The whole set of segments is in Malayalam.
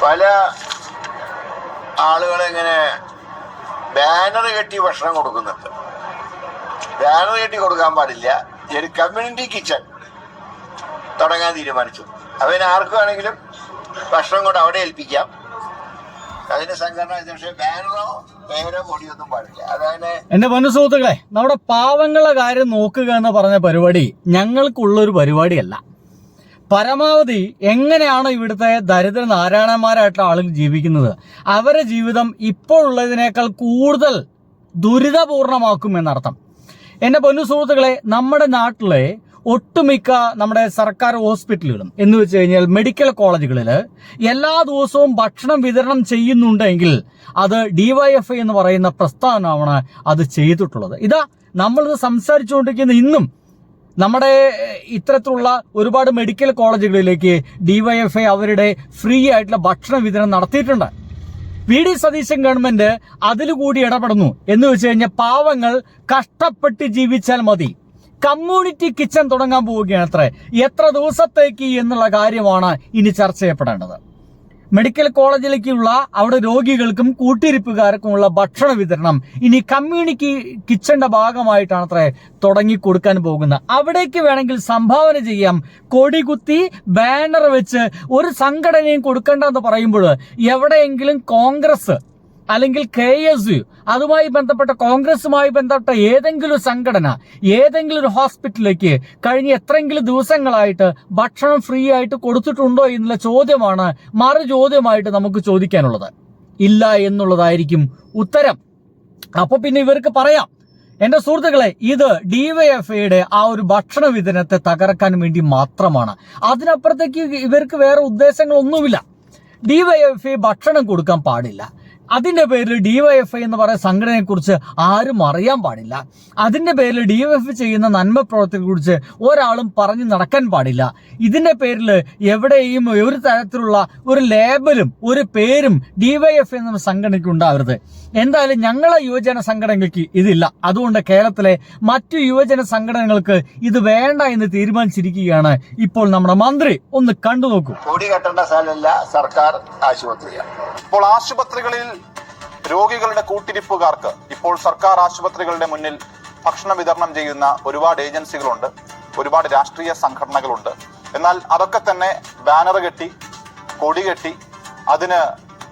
പല ആളുകളിങ്ങനെ ബാനർ കെട്ടി ഭക്ഷണം കൊടുക്കുന്നുണ്ട്. ബാനർ കെട്ടി കൊടുക്കാൻ പാടില്ല. ഒരു കമ്മ്യൂണിറ്റി കിച്ചൺ തുടങ്ങാൻ തീരുമാനിച്ചു. അതിന് ആർക്കും ആണെങ്കിലും ഭക്ഷണം കൊണ്ട് അവിടെ ഏൽപ്പിക്കാം. അതിന്റെ സംഘടന പക്ഷേ ബാനറോ പേരോ പൊടിയൊന്നും പാടില്ല. അതായത് എന്റെ പൊന്നു സുഹൃത്തുക്കളെ, നമ്മുടെ പാവങ്ങളുടെ കാര്യം നോക്കുക എന്ന് പറഞ്ഞ പരിപാടി ഞങ്ങൾക്കുള്ളൊരു പരിപാടിയല്ല. പരമാവധി എങ്ങനെയാണ് ഇവിടുത്തെ ദരിദ്ര നാരായണന്മാരായിട്ടുള്ള ആളുകൾ ജീവിക്കുന്നത്, അവരെ ജീവിതം ഇപ്പോഴുള്ളതിനേക്കാൾ കൂടുതൽ ദുരിതപൂർണമാക്കും എന്നർത്ഥം. എന്റെ പൊന്നു സുഹൃത്തുക്കളെ, നമ്മുടെ നാട്ടിലെ ഒട്ടുമിക്ക നമ്മുടെ സർക്കാർ ഹോസ്പിറ്റലുകളും എന്ന് വെച്ച് കഴിഞ്ഞാൽ മെഡിക്കൽ കോളേജുകളിൽ എല്ലാ ദിവസവും ഭക്ഷണം വിതരണം ചെയ്യുന്നുണ്ടെങ്കിൽ അത് DYFI എന്ന് പറയുന്ന പ്രസ്ഥാനമാണ് അത് ചെയ്തിട്ടുള്ളത്. ഇതാ നമ്മളിത് സംസാരിച്ചുകൊണ്ടിരിക്കുന്ന ഇന്നും നമ്മുടെ ഇത്തരത്തിലുള്ള ഒരുപാട് മെഡിക്കൽ കോളേജുകളിലേക്ക് DYFI അവരുടെ ഫ്രീ ആയിട്ടുള്ള ഭക്ഷണ വിതരണം നടത്തിയിട്ടുണ്ട്. VD സതീശൻ ഗവൺമെന്റ് അതിൽ കൂടി ഇടപെടുന്നു എന്ന് വെച്ച് കഴിഞ്ഞാൽ പാവങ്ങൾ കഷ്ടപ്പെട്ട് ജീവിച്ചാൽ മതി. കമ്മ്യൂണിറ്റി കിച്ചൺ തുടങ്ങാൻ പോവുകയാണ് അത്രേ. എത്ര ദിവസത്തേക്ക് എന്നുള്ള കാര്യമാണ് ഇനി ചർച്ച ചെയ്യപ്പെടേണ്ടത്. മെഡിക്കൽ കോളേജിലേക്കുള്ള അവിടെ രോഗികൾക്കും കൂട്ടിരിപ്പുകാർക്കുമുള്ള ഭക്ഷണ വിതരണം ഇനി കമ്മ്യൂണിറ്റി കിച്ചന്റെ ഭാഗമായിട്ടാണ് അത്രേ തുടങ്ങി കൊടുക്കാൻ പോകുന്നത്. അവിടേക്ക് വേണമെങ്കിൽ സംഭാവന ചെയ്യാം. കൊടികുത്തി ബാനർ വെച്ച് ഒരു സംഘടനയും കൊടുക്കേണ്ടെന്ന് പറയുമ്പോൾ എവിടെയെങ്കിലും കോൺഗ്രസ് അല്ലെങ്കിൽ KSU അതുമായി ബന്ധപ്പെട്ട കോൺഗ്രസുമായി ബന്ധപ്പെട്ട ഏതെങ്കിലും സംഘടന ഏതെങ്കിലും ഒരു ഹോസ്പിറ്റലിലേക്ക് കഴിഞ്ഞ എത്രയെങ്കിലും ദിവസങ്ങളായിട്ട് ഭക്ഷണം ഫ്രീ ആയിട്ട് കൊടുത്തിട്ടുണ്ടോ എന്നുള്ള ചോദ്യമാണ് മറു ചോദ്യമായിട്ട് നമുക്ക് ചോദിക്കാനുള്ളത്. ഇല്ല എന്നുള്ളതായിരിക്കും ഉത്തരം. അപ്പൊ പിന്നെ ഇവർക്ക് പറയാം, എന്റെ സുഹൃത്തുക്കളെ, ഇത് DYFIയുടെ ആ ഒരു ഭക്ഷണ വിതരണത്തെ തകർക്കാൻ വേണ്ടി മാത്രമാണ്. അതിനപ്പുറത്തേക്ക് ഇവർക്ക് വേറെ ഉദ്ദേശങ്ങളൊന്നുമില്ല. DYFI ഭക്ഷണം കൊടുക്കാൻ പാടില്ല. അതിന്റെ പേരിൽ DYFI എന്ന് പറയുന്ന സംഘടനയെ കുറിച്ച് ആരും അറിയാൻ പാടില്ല. അതിന്റെ പേരിൽ DYFI ചെയ്യുന്ന നന്മ പ്രവർത്തനത്തെ കുറിച്ച് ഒരാളും പറഞ്ഞു നടക്കാൻ പാടില്ല. ഇതിന്റെ പേരിൽ എവിടെയും ഒരു തരത്തിലുള്ള ഒരു ലേബലും ഒരു പേരും DYFI എന്ന സംഘടനയ്ക്ക് ഉണ്ടാവരുത്. എന്തായാലും ഞങ്ങളെ യുവജന സംഘടനകൾക്ക് ഇതില്ല. അതുകൊണ്ട് കേരളത്തിലെ മറ്റു യുവജന സംഘടനകൾക്ക് ഇത് വേണ്ട എന്ന് തീരുമാനിച്ചിരിക്കുകയാണ് ഇപ്പോൾ നമ്മുടെ മന്ത്രി. ഒന്ന് കണ്ടു നോക്കൂ. കൂടി കെട്ടേണ്ട സ്ഥലമല്ല സർക്കാർ ആശുപത്രിയാണ്. ഇപ്പോൾ ആശുപത്രികളിൽ രോഗികളുടെ കൂട്ടിരിപ്പുകാർക്ക് ഇപ്പോൾ സർക്കാർ ആശുപത്രികളുടെ മുന്നിൽ ഭക്ഷണം വിതരണം ചെയ്യുന്ന ഒരുപാട് ഏജൻസികളുണ്ട്, ഒരുപാട് രാഷ്ട്രീയ സംഘടനകളുണ്ട്. എന്നാൽ അതൊക്കെ തന്നെ ബാനർ കെട്ടി കൊടി കെട്ടി അതിന്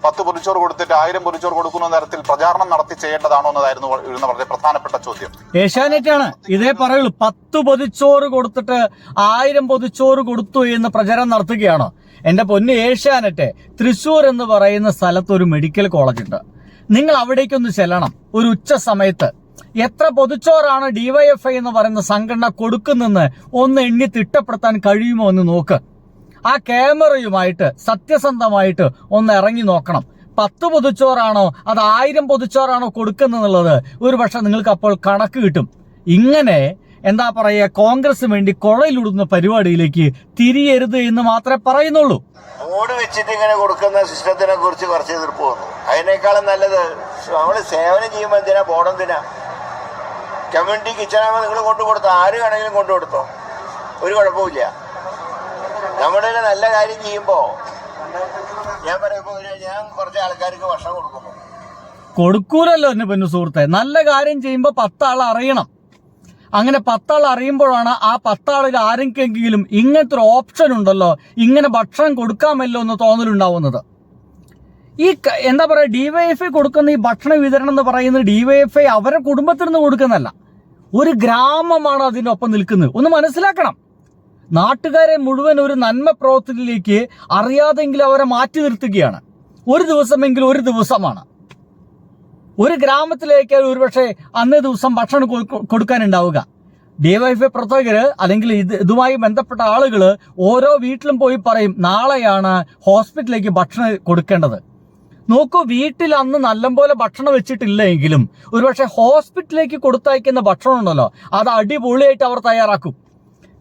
10 പൊതിച്ചോറ് കൊടുത്തിട്ട് 1000 പൊതിച്ചോറ് കൊടുക്കുന്ന തരത്തിൽ പ്രചാരണം നടത്തി ചെയ്യേണ്ടതാണോ എന്നതായിരുന്നു വളരെ പ്രധാനപ്പെട്ട ചോദ്യം. ഏഷ്യാനെറ്റാണ് ഇതേ പറയുള്ളൂ. 10 പൊതിച്ചോറ് കൊടുത്തിട്ട് 1000 പൊതിച്ചോറ് കൊടുത്തു എന്ന് പ്രചാരണം നടത്തുകയാണോ? എന്റെ പൊന്ന് ഏഷ്യാനെറ്റ്, തൃശ്ശൂർ എന്ന് പറയുന്ന സ്ഥലത്ത് ഒരു മെഡിക്കൽ കോളേജ് ഉണ്ട്. നിങ്ങൾ അവിടേക്കൊന്ന് ചെല്ലണം. ഒരു ഉച്ച സമയത്ത് എത്ര പൊതിച്ചോറാണ് DYFI എന്ന് പറയുന്ന സംഘടന കൊടുക്കുന്നെന്ന് ഒന്ന് എണ്ണി തിട്ടപ്പെടുത്താൻ കഴിയുമോ എന്ന് നോക്ക്. ആ ക്യാമറയുമായിട്ട് സത്യസന്ധമായിട്ട് ഒന്ന് ഇറങ്ങി നോക്കണം. 10 പൊതിച്ചോറാണോ അത് 1000 പൊതിച്ചോറാണോ കൊടുക്കുന്നെന്നുള്ളത് ഒരു പക്ഷെ നിങ്ങൾക്ക് അപ്പോൾ കണക്ക് കിട്ടും. ഇങ്ങനെ എന്താ പറയുക, കോൺഗ്രസ് വേണ്ടി കൊളയിലിടുന്ന പരിപാടിയിലേക്ക് തിരിയരുത് എന്ന് മാത്രമേ പറയുന്നുള്ളൂ. ബോർഡ് വെച്ചിട്ട് ഇങ്ങനെ കൊടുക്കുന്ന സിസ്റ്റത്തിനെ കുറിച്ച് കുറച്ച് എതിർപ്പ് വന്നു. അതിനേക്കാളും നല്ലത് നമ്മൾ സേവനം ചെയ്യുമ്പോൾ എന്തിനാ ബോർഡ് എന്തിനാ? കമ്മ്യൂണിറ്റി കിച്ചണാകുമ്പോൾ നിങ്ങൾ കൊണ്ടുകൊടുത്തോ, ആര് വേണമെങ്കിലും കൊണ്ടുകൊടുത്തോ, ഒരു കുഴപ്പമില്ല. നമ്മുടെ നല്ല കാര്യം ചെയ്യുമ്പോൾ ഞാൻ പറയുമ്പോൾ ഞാൻ കുറച്ച് ആൾക്കാർക്ക് ഭക്ഷണം കൊടുക്കൂലല്ലോ എന്നെ പൊന്നു സുഹൃത്തെ. നല്ല കാര്യം ചെയ്യുമ്പോൾ 10 ആൾ അറിയണം. അങ്ങനെ 10 ആൾ അറിയുമ്പോഴാണ് ആ 10 ആളിൽ ആരെങ്കിലും ഇങ്ങനത്തെ ഒരു ഓപ്ഷൻ ഉണ്ടല്ലോ, ഇങ്ങനെ ഭക്ഷണം കൊടുക്കാമല്ലോ എന്ന് തോന്നലുണ്ടാവുന്നത്. ഈ എന്താ പറയുക, DYFI കൊടുക്കുന്ന ഈ ഭക്ഷണ വിതരണം എന്ന് പറയുന്നത് DYFI അവരെ കുടുംബത്തിൽ നിന്ന് കൊടുക്കുന്നതല്ല, ഒരു ഗ്രാമമാണ് അതിനൊപ്പം നിൽക്കുന്നത്. ഒന്ന് മനസ്സിലാക്കണം. നാട്ടുകാരെ മുഴുവൻ ഒരു നന്മ പ്രവർത്തനത്തിലേക്ക് അറിയാതെങ്കിലും അവരെ മാറ്റി നിർത്തുകയാണ്. ഒരു ദിവസമെങ്കിലും ഒരു ദിവസമാണ്. ഒരു ഗ്രാമത്തിലേക്ക് ഒരുപക്ഷെ അന്നേ ദിവസം ഭക്ഷണം കൊടുക്കാനുണ്ടാവുക. DYFI പ്രവർത്തകര് അല്ലെങ്കിൽ ഇതുമായി ബന്ധപ്പെട്ട ആളുകൾ ഓരോ വീട്ടിലും പോയി പറയും, നാളെയാണ് ഹോസ്പിറ്റലിലേക്ക് ഭക്ഷണം കൊടുക്കേണ്ടത്. നോക്കൂ, വീട്ടിൽ അന്ന് നല്ലപോലെ ഭക്ഷണം വെച്ചിട്ടില്ലെങ്കിലും ഒരുപക്ഷെ ഹോസ്പിറ്റലിലേക്ക് കൊടുത്തയക്കുന്ന ഭക്ഷണം ഉണ്ടല്ലോ, അത് അടിപൊളിയായിട്ട് അവർ തയ്യാറാക്കും.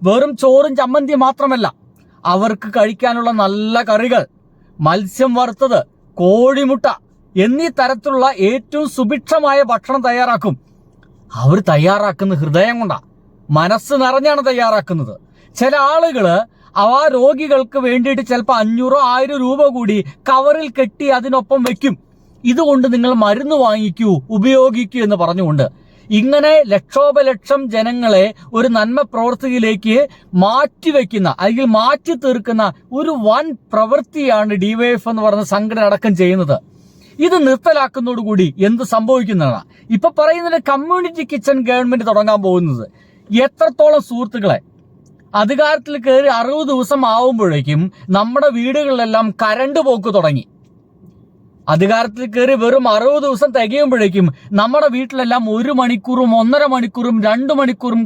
വെറും ചോറും ചമ്മന്തി മാത്രമല്ല, അവർക്ക് കഴിക്കാനുള്ള നല്ല കറികൾ, മത്സ്യം വറുത്തത്, കോഴിമുട്ട എന്നീ തരത്തിലുള്ള ഏറ്റവും സുഭിക്ഷമായ ഭക്ഷണം തയ്യാറാക്കും. അവർ തയ്യാറാക്കുന്ന ഹൃദയം കൊണ്ടാ, മനസ്സ് നിറഞ്ഞാണ് തയ്യാറാക്കുന്നത്. ചില ആളുകള് ആ രോഗികൾക്ക് വേണ്ടിയിട്ട് ചിലപ്പോൾ 500-1000 രൂപ കൂടി കവറിൽ കെട്ടി അതിനൊപ്പം വെക്കും. ഇതുകൊണ്ട് നിങ്ങൾ മരുന്ന് വാങ്ങിക്കൂ, ഉപയോഗിക്കൂ എന്ന് പറഞ്ഞുകൊണ്ട് ഇങ്ങനെ ലക്ഷോപലക്ഷം ജനങ്ങളെ ഒരു നന്മ പ്രവൃത്തിയിലേക്ക് മാറ്റിവെക്കുന്ന അല്ലെങ്കിൽ മാറ്റി തീർക്കുന്ന ഒരു വൻ പ്രവൃത്തിയാണ് DYF എന്ന് പറയുന്ന സംഘടന അടക്കം ചെയ്യുന്നത്. ഇത് നിർത്തലാക്കുന്നതോടുകൂടി എന്ത് സംഭവിക്കുന്നതാണ് ഇപ്പൊ പറയുന്നത്? കമ്മ്യൂണിറ്റി കിച്ചൺ ഗവൺമെന്റ് തുടങ്ങാൻ പോകുന്നത്. എത്രത്തോളം സുഹൃത്തുക്കളെ, അധികാരത്തിൽ കയറി 60 ദിവസം ആവുമ്പോഴേക്കും നമ്മുടെ വീടുകളിലെല്ലാം കരണ്ട് പോക്ക് തുടങ്ങി. അധികാരത്തിൽ കയറി വെറും 60 ദിവസം തികയുമ്പോഴേക്കും നമ്മുടെ വീട്ടിലെല്ലാം 1 മണിക്കൂറും 1.5 മണിക്കൂറും 2 മണിക്കൂറും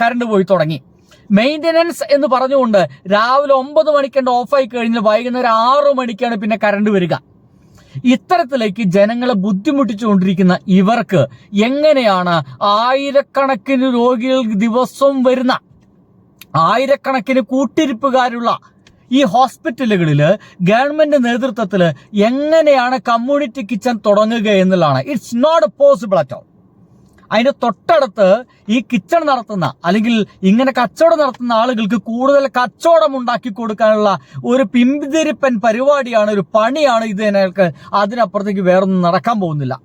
കരണ്ട് പോയി തുടങ്ങി. മെയിൻ്റനൻസ് എന്ന് പറഞ്ഞുകൊണ്ട് രാവിലെ 9 മണിക്ക് ഓഫായി കഴിഞ്ഞാൽ വൈകുന്നേരം 6 മണിക്കാണ് പിന്നെ കരണ്ട് വരിക. ഇത്തരത്തിലേക്ക് ജനങ്ങളെ ബുദ്ധിമുട്ടിച്ചുകൊണ്ടിരിക്കുന്ന ഇവർക്ക് എങ്ങനെയാണ് ആയിരക്കണക്കിന് രോഗികൾ ദിവസവും വരുന്ന, ആയിരക്കണക്കിന് കൂട്ടിരിപ്പുകാരുള്ള ഈ ഹോസ്പിറ്റലുകളിൽ ഗവൺമെന്റ് നേതൃത്വത്തിൽ എങ്ങനെയാണ് കമ്മ്യൂണിറ്റി കിച്ചൺ തുടങ്ങുക എന്നുള്ളതാണ്. It's not possible at all. അതിന്റെ തൊട്ടടുത്ത് ഈ കിച്ചൺ നടത്തുന്ന അല്ലെങ്കിൽ ഇങ്ങനെ കച്ചവടം നടത്തുന്ന ആളുകൾക്ക് കൂടുതൽ കച്ചവടം ഉണ്ടാക്കി കൊടുക്കാനുള്ള ഒരു പിന്തിരിപ്പൻ പരിപാടിയാണ്, ഒരു പണിയാണ് ഇത്. അതിനപ്പുറത്തേക്ക് വേറൊന്നും നടക്കാൻ പോകുന്നില്ല.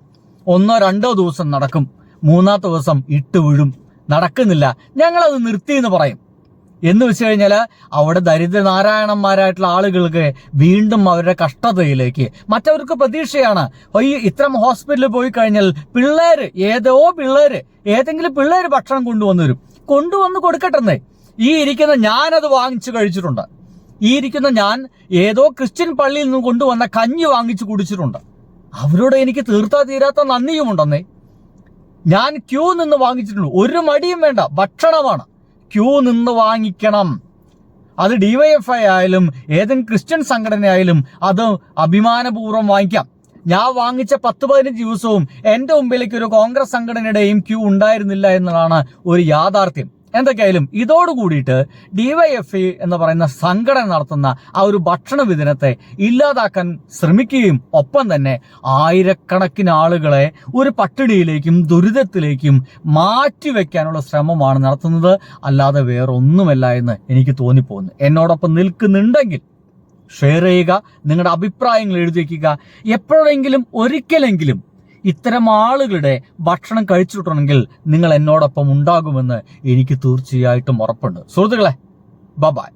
1-2 ദിവസം നടക്കും, 3-ാമത്തെ ദിവസം ഇട്ട് വീഴും, നടക്കുന്നില്ല, ഞങ്ങളത് നിർത്തി എന്ന് പറയും. എന്ന് വെച്ച് കഴിഞ്ഞാൽ അവിടെ ദരിദ്രനാരായണന്മാരായിട്ടുള്ള ആളുകൾക്ക് വീണ്ടും അവരുടെ കഷ്ടതയിലേക്ക്, മറ്റവർക്ക് പ്രതീക്ഷയാണ്. ഈ ഇത്തരം ഹോസ്പിറ്റലിൽ പോയി കഴിഞ്ഞാൽ ഏതെങ്കിലും പിള്ളേര് ഭക്ഷണം കൊണ്ടുവന്ന് കൊടുക്കട്ടെന്നേ. ഈ ഇരിക്കുന്ന ഞാനത് വാങ്ങിച്ചു കഴിച്ചിട്ടുണ്ട്. ഈ ഇരിക്കുന്ന ഞാൻ ഏതോ ക്രിസ്ത്യൻ പള്ളിയിൽ നിന്ന് കൊണ്ടുവന്ന കഞ്ഞി വാങ്ങിച്ചു കുടിച്ചിട്ടുണ്ട്. അവരോട് എനിക്ക് തീരാത്ത നന്ദിയുമുണ്ടെന്നേ. ഞാൻ ക്യൂ നിന്ന് വാങ്ങിച്ചിട്ടുണ്ട്. ഒരു മടിയും വേണ്ട, ഭക്ഷണമാണ്, ക്യൂ നിന്ന് വാങ്ങിക്കണം. അത് DYFI ആയാലും ഏതെങ്കിലും ക്രിസ്ത്യൻ സംഘടനയായാലും അത് അഭിമാനപൂർവ്വം വാങ്ങിക്കാം. ഞാൻ വാങ്ങിച്ച 10-15 ദിവസവും എൻ്റെ മുമ്പിലേക്ക് ഒരു കോൺഗ്രസ് സംഘടനയുടെയും ക്യൂ ഉണ്ടായിരുന്നില്ല എന്നതാണ് ഒരു യാഥാർത്ഥ്യം. എന്തൊക്കെയായാലും ഇതോടുകൂടിയിട്ട് DYFI എന്ന് പറയുന്ന സംഘടന നടത്തുന്ന ആ ഒരു ഭക്ഷണ വിതരണത്തെ ഇല്ലാതാക്കാൻ ശ്രമിക്കുകയും ഒപ്പം തന്നെ ആയിരക്കണക്കിന് ആളുകളെ ഒരു പട്ടിണിയിലേക്കും ദുരിതത്തിലേക്കും മാറ്റിവെക്കാനുള്ള ശ്രമമാണ് നടത്തുന്നത്. അല്ലാതെ വേറൊന്നുമല്ല എന്ന് എനിക്ക് തോന്നിപ്പോകുന്നു. എന്നോടൊപ്പം നിൽക്കുന്നുണ്ടെങ്കിൽ ഷെയർ ചെയ്യുക, നിങ്ങളുടെ അഭിപ്രായങ്ങൾ എഴുതി വയ്ക്കുക. എപ്പോഴെങ്കിലും ഒരിക്കലെങ്കിലും ഇത്തരം ആളുകളുടെ ഭക്ഷണം കഴിച്ചിട്ടുണ്ടെങ്കിൽ നിങ്ങൾ എന്നോടൊപ്പം ഉണ്ടാകുമെന്ന് എനിക്ക് തീർച്ചയായിട്ടും ഉറപ്പുണ്ട്. സുഹൃത്തുക്കളെ, ബൈ.